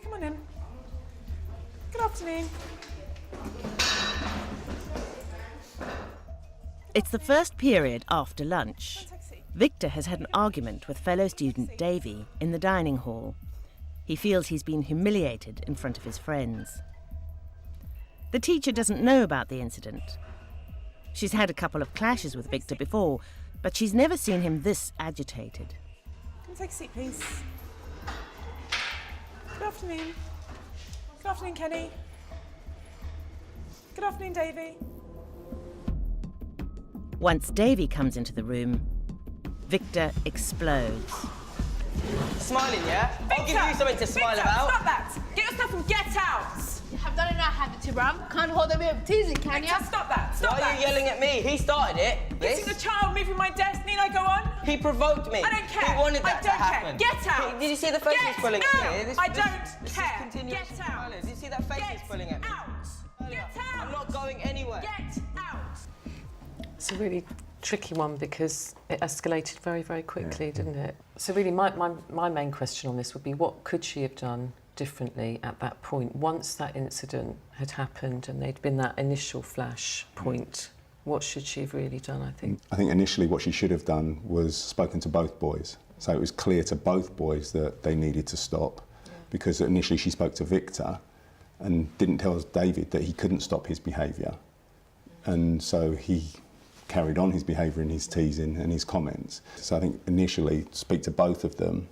Okay, come on in. Good afternoon. It's the first period after lunch. Victor has had an argument with fellow student Davy in the dining hall. He feels he's been humiliated in front of his friends. The teacher doesn't know about the incident. She's had a couple of clashes with Victor before, but she's never seen him this agitated. Can you take a seat, please? Good afternoon. Good afternoon, Kenny. Good afternoon, Davy. Once Davy comes into the room, Victor explodes. Smiling, yeah? I'll give you something to smile Victor, about. stop that! Get your stuff and get out! I've done enough, haven't you, Bram? Can't hold a bit of teasing, can you? Victor, stop that! Stop Why that! are you yelling at me? He started it. Hitting This. the child, moving my desk. Need I go on? He provoked me. I don't care. He wanted that I to don't happen. care. Get out! Did you see the face he's pulling Get at me? out! I don't This care. is continuation Get of out! violence. Did you see that face he's pulling at me? Get out! Get out! I'm not going anywhere. Get out! It's a really tricky one because it escalated very, very quickly, didn't it? So really my main question on this would be, what could she have done differently at that point? Once that incident had happened and there'd been that initial flash point, what should she have really done, I think? I think initially what she should have done was spoken to both boys. So it was clear to both boys that they needed to stop, because initially she spoke to Victor and didn't tell David that he couldn't stop his behaviour. And so he carried on his behaviour and his teasing and his comments. So I think initially speak to both of them,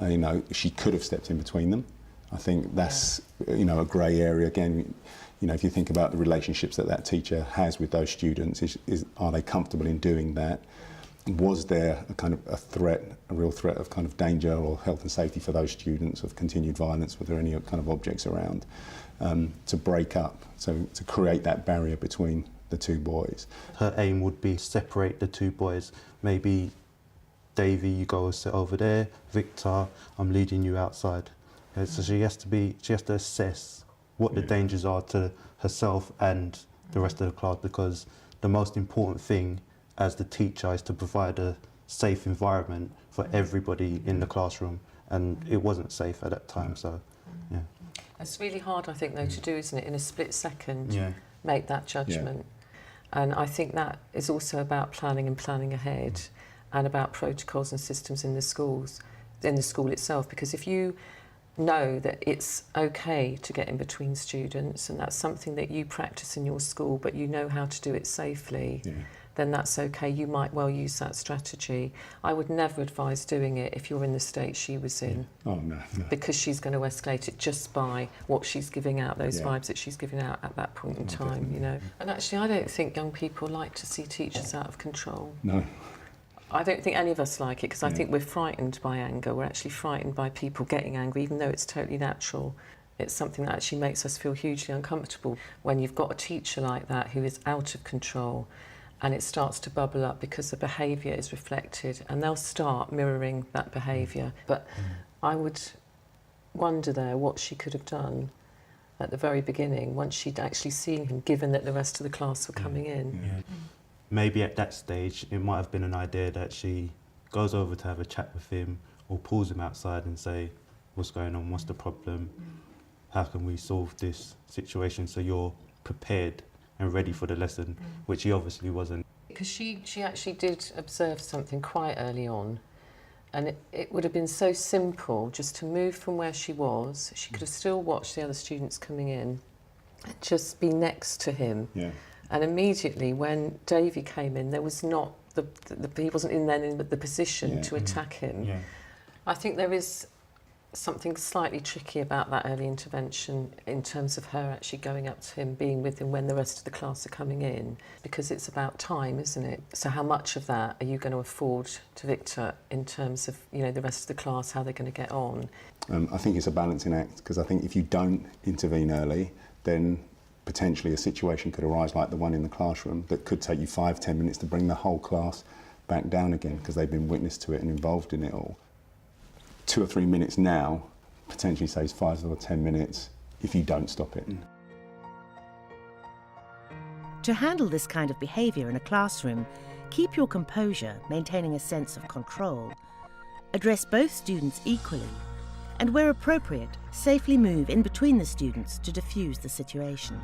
you know, she could have stepped in between them. I think that's, you know, a grey area. Again, you know, if you think about the relationships that that teacher has with those students, are they comfortable in doing that? Was there a kind of a threat, a real threat of kind of danger or health and safety for those students, of continued violence? Were there any kind of objects around to break up, so to create that barrier between the two boys? Her aim would be to separate the two boys. Maybe, Davy, you go sit over there. Victor, I'm leading you outside. So she has to assess what the dangers are to herself and the rest of the class, because the most important thing as the teacher is to provide a safe environment for everybody in the classroom, and it wasn't safe at that time, so yeah. It's really hard, I think, though, to do, isn't it, in a split second, make that judgment. And I think that is also about planning and planning ahead, and about protocols and systems in the schools, in the school itself, because if you know that it's okay to get in between students and that's something that you practice in your school, but you know how to do it safely, then that's okay. You might well use that strategy. I would never advise doing it if you're in the state she was in. Oh, no. Because she's going to escalate it just by what she's giving out, those vibes that she's giving out at that point in time, definitely. you know. And actually, I don't think young people like to see teachers out of control. No. I don't think any of us like it, because I think we're frightened by anger. We're actually frightened by people getting angry, even though it's totally natural. It's something that actually makes us feel hugely uncomfortable when you've got a teacher like that who is out of control, and it starts to bubble up because the behaviour is reflected, and they'll start mirroring that behaviour. But I would wonder there what she could have done at the very beginning, once she'd actually seen him, given that the rest of the class were coming in. Maybe at that stage it might have been an idea that she goes over to have a chat with him, or pulls him outside and say, what's going on, what's the problem, how can we solve this situation so you're prepared and ready for the lesson, which he obviously wasn't. Because she actually did observe something quite early on, and it would have been so simple just to move from where she was. She could have still watched the other students coming in and just be next to him. And immediately when Davy came in, there was not he wasn't in the position to attack him. I think there is something slightly tricky about that early intervention in terms of her actually going up to him, being with him when the rest of the class are coming in, because it's about time, isn't it? So how much of that are you going to afford to Victor in terms of, you know, the rest of the class, how they're going to get on? I think it's a balancing act, because I think if you don't intervene early, then potentially a situation could arise like the one in the classroom that could take you 5-10 minutes to bring the whole class back down again, because they've been witness to it and involved in it all. 2 or 3 minutes now potentially saves 5 or 10 minutes if you don't stop it. To handle this kind of behaviour in a classroom, keep your composure, maintaining a sense of control. Address both students equally, and where appropriate, safely move in between the students to diffuse the situation.